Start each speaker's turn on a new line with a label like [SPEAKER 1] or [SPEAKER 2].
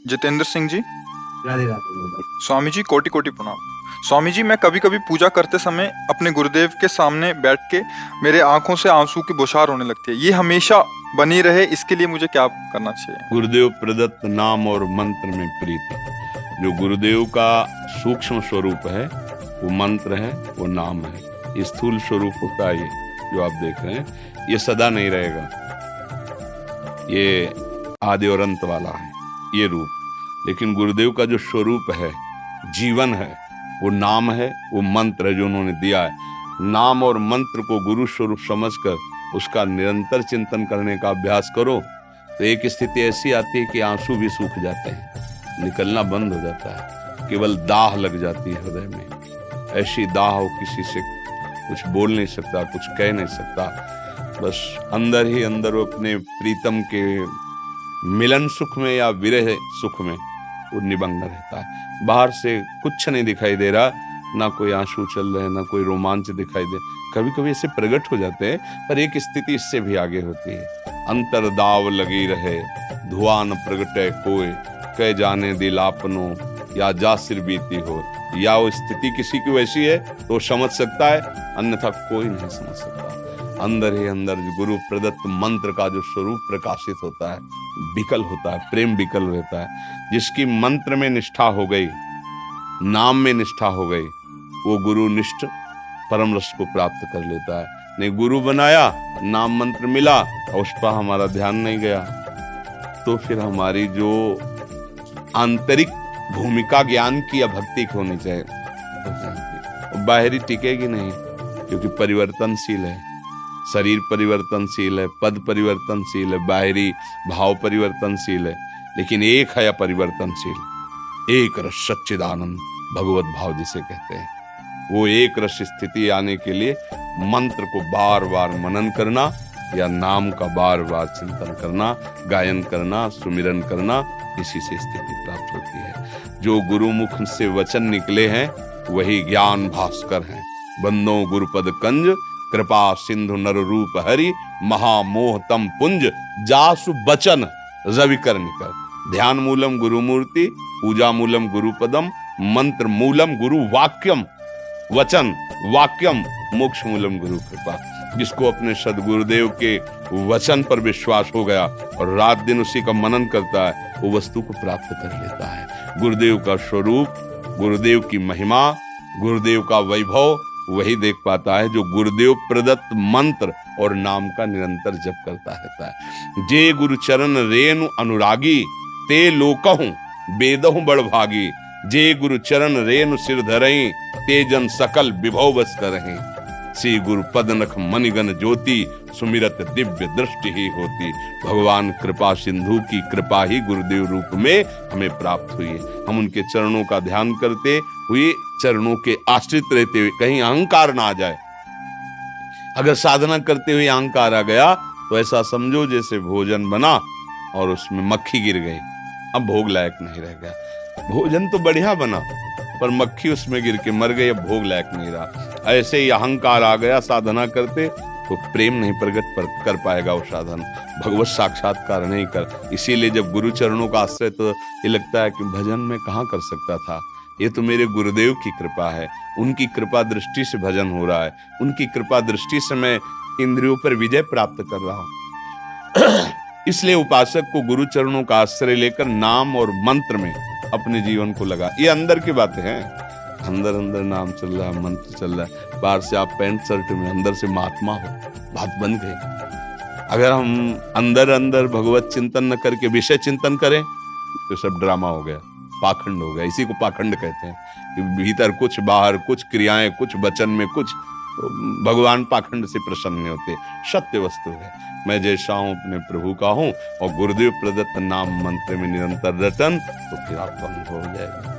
[SPEAKER 1] जितेंद्र सिंह जी।
[SPEAKER 2] राधे राधे भाई।
[SPEAKER 1] स्वामी जी कोटि कोटि प्रणाम। स्वामी जी, मैं कभी कभी पूजा करते समय अपने गुरुदेव के सामने बैठ के मेरे आंखों से आंसू की बौछार होने लगती है। ये हमेशा बनी रहे, इसके लिए मुझे क्या करना चाहिए?
[SPEAKER 3] गुरुदेव प्रदत्त नाम और मंत्र में प्रीति। जो गुरुदेव का सूक्ष्म स्वरूप है वो मंत्र है, वो नाम है। ये स्थूल स्वरूप होता है, ये जो आप देख रहे हैं ये सदा नहीं रहेगा। ये आदि और अंत वाला है ये रूप। लेकिन गुरुदेव का जो स्वरूप है, जीवन है, वो नाम है, वो मंत्र है जो उन्होंने दिया है। नाम और मंत्र को गुरु स्वरूप समझकर उसका निरंतर चिंतन करने का अभ्यास करो तो एक स्थिति ऐसी आती है कि आंसू भी सूख जाते हैं, निकलना बंद हो जाता है, केवल दाह लग जाती है हृदय में। ऐसी दाह हो, किसी से कुछ बोल नहीं सकता, कुछ कह नहीं सकता, बस अंदर ही अंदर वो अपने प्रीतम के मिलन सुख में या विरह सुख में वो निमग्न रहता है। बाहर से कुछ नहीं दिखाई दे रहा, ना कोई आंसू चल रहे, ना कोई रोमांच दिखाई दे। कभी कभी ऐसे प्रकट हो जाते हैं, पर एक स्थिति इससे भी आगे होती है। अंतरदाव लगी रहे, धुआं न प्रगटे कोय, कह जाने दिल आपनो, या जा सिर बीती हो। या वो स्थिति किसी की वैसी है तो समझ सकता है, अन्यथा कोई नहीं समझ सकता। अंदर ही अंदर गुरु प्रदत्त मंत्र का जो स्वरूप प्रकाशित होता है, विकल होता है, प्रेम विकल रहता है। जिसकी मंत्र में निष्ठा हो गई, नाम में निष्ठा हो गई, वो गुरु निष्ठ परम रस को प्राप्त कर लेता है। नहीं गुरु बनाया, नाम मंत्र मिला और उस पर हमारा ध्यान नहीं गया, तो फिर हमारी जो आंतरिक भूमिका ज्ञान की या भक्ति की होनी चाहिए, बाहरी टिकेगी नहीं, क्योंकि परिवर्तनशील है। शरीर परिवर्तनशील है, पद परिवर्तनशील है, बाहरी भाव परिवर्तनशील है, लेकिन एक है अपरिवर्तनशील, एक रस सच्चिदानंद भगवत भाव जिसे कहते हैं। वो एक रस स्थिति आने के लिए मंत्र को बार बार मनन करना या नाम का बार बार चिंतन करना, गायन करना, सुमिरन करना, इसी से स्थिति प्राप्त होती है। जो गुरुमुख से वचन निकले हैं वही ज्ञान भास्कर हैं। बंदो गुरुपद कंज, कृपा सिंधु नर रूप हरि, महामोह तम पुंज, जासु बचन रविकर निकर। ध्यान मूलम गुरु मूर्ति, पूजा मूलम गुरु पदम, मंत्र मूलम गुरु वाक्यम, वचन वाक्यम, मोक्ष मूलम गुरु कृपा। जिसको अपने सदगुरुदेव के वचन पर विश्वास हो गया और रात दिन उसी का मनन करता है, वो वस्तु को प्राप्त कर लेता है। गुरुदेव का स्वरूप, गुरुदेव की महिमा, गुरुदेव का वैभव वही देख पाता है जो गुरुदेव प्रदत्त मंत्र और नाम का निरंतर जप करता रहता है। जे गुरु चरण रेणु अनुरागी, ते लोकहूं वेदहूं बड़ भागी। जे गुरु चरण रेणु सिर धरई, ते जन सकल विभव बस करहीं। श्री गुरु पद नख मणिगण ज्योति, सुमिरत दिव्य दृष्टि ही होती। भगवान कृपा सिंधु की कृपा ही गुरुदेव रूप में हमें प्राप्त हुई है। हम उनके चरणों का ध्यान करते हुए, चरणों के आश्रित रहते हुए कहीं अहंकार ना आ जाए। अगर साधना करते हुए अहंकार आ गया तो ऐसा समझो जैसे भोजन बना और उसमें मक्खी गिर गई, अब भोग लायक नहीं रह गया। भोजन तो बढ़िया बना पर मक्खी उसमें गिर के मर गई, अब भोग लायक नहीं रहा। ऐसे ही अहंकार आ गया साधना करते तो प्रेम नहीं प्रकट कर पाएगा वो साधन, भगवत साक्षात्कार नहीं कर। इसीलिए जब गुरु चरणों का आश्रय, तो ये लगता है कि भजन में कहाँ कर सकता था, ये तो मेरे गुरुदेव की कृपा है, उनकी कृपा दृष्टि से भजन हो रहा है, उनकी कृपा दृष्टि से मैं इंद्रियों पर विजय प्राप्त कर रहा हूँ। इसलिए उपासक को गुरु चरणों का आश्रय लेकर नाम और मंत्र में अपने जीवन को लगा। ये अंदर की बातें हैं, अंदर अंदर नाम चल रहा है, मंत्र चल रहा है। बाहर से आप पैंट शर्ट में, अंदर से महात्मा हो, बात बन गई। अगर हम अंदर अंदर भगवत चिंतन न करके विषय चिंतन करें तो सब ड्रामा हो गया, पाखंड हो गया। इसी को पाखंड कहते हैं कि भीतर कुछ, बाहर कुछ, क्रियाएं कुछ, वचन में कुछ। भगवान पाखंड से प्रसन्न नहीं होते। सत्य वस्तु है, मैं जैसा हूं अपने प्रभु का हूं और गुरुदेव प्रदत्त नाम मंत्र में निरंतर रटन, तो फिर आपको अनुभव हो जाएगा।